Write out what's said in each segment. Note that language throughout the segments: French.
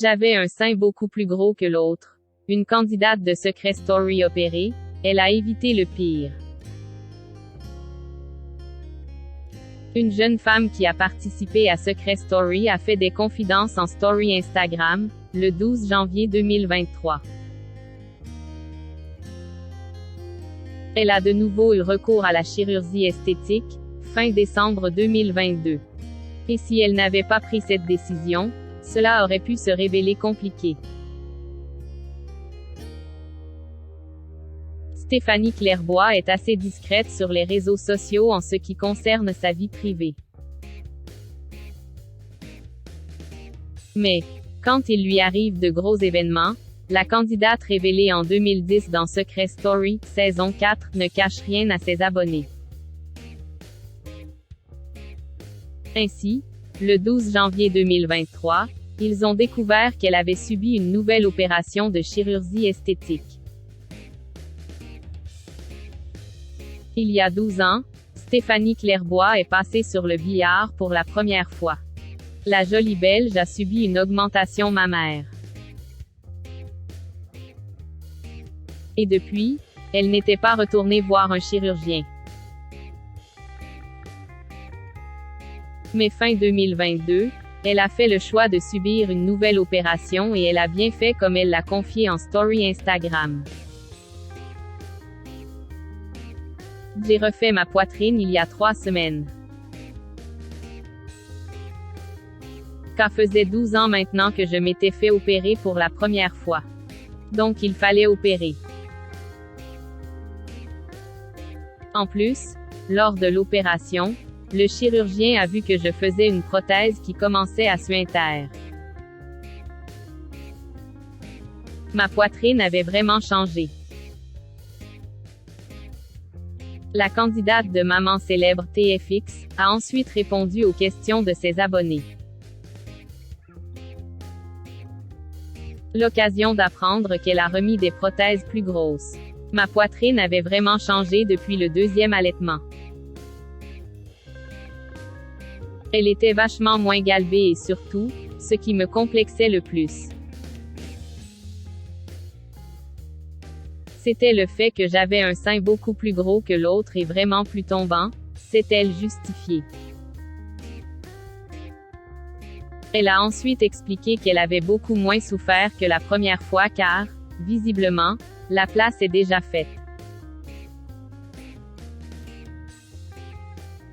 J'avais un sein beaucoup plus gros que l'autre. Une candidate de Secret Story opérée, elle a évité le pire. Une jeune femme qui a participé à Secret Story a fait des confidences en story Instagram, le 12 janvier 2023. Elle a de nouveau eu recours à la chirurgie esthétique, fin décembre 2022. Et si elle n'avait pas pris cette décision, cela aurait pu se révéler compliqué. Stéphanie Clairbois est assez discrète sur les réseaux sociaux en ce qui concerne sa vie privée. Mais, quand il lui arrive de gros événements, la candidate révélée en 2010 dans Secret Story, saison 4, ne cache rien à ses abonnés. Ainsi, le 12 janvier 2023, ils ont découvert qu'elle avait subi une nouvelle opération de chirurgie esthétique. Il y a 12 ans, Stéphanie Clairbois est passée sur le billard pour la première fois. La jolie Belge a subi une augmentation mammaire. Et depuis, elle n'était pas retournée voir un chirurgien. Mais fin 2022, elle a fait le choix de subir une nouvelle opération et elle a bien fait comme elle l'a confié en story Instagram. J'ai refait ma poitrine il y a 3 semaines. Ça faisait 12 ans maintenant que je m'étais fait opérer pour la première fois. Donc il fallait opérer. En plus, lors de l'opération, le chirurgien a vu que je faisais une prothèse qui commençait à suinter. Ma poitrine avait vraiment changé. La candidate de Maman Célèbre TFX a ensuite répondu aux questions de ses abonnés. L'occasion d'apprendre qu'elle a remis des prothèses plus grosses. Ma poitrine avait vraiment changé depuis le 2e allaitement. Elle était vachement moins galbée et surtout, ce qui me complexait le plus, c'était le fait que j'avais un sein beaucoup plus gros que l'autre et vraiment plus tombant, s'est-elle justifiée. Elle a ensuite expliqué qu'elle avait beaucoup moins souffert que la première fois car, visiblement, la place est déjà faite.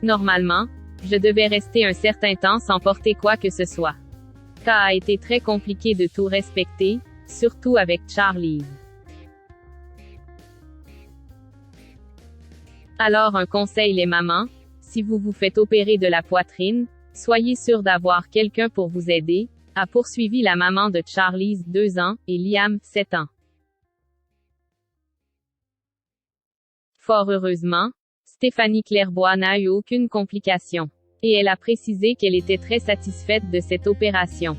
Normalement, je devais rester un certain temps sans porter quoi que ce soit. Ça a été très compliqué de tout respecter, surtout avec Charlize. Alors un conseil les mamans, si vous vous faites opérer de la poitrine, soyez sûr d'avoir quelqu'un pour vous aider, a poursuivi la maman de Charlize 2 ans, et Liam 7 ans. Fort heureusement, Stéphanie Clairbois n'a eu aucune complication. Et elle a précisé qu'elle était très satisfaite de cette opération.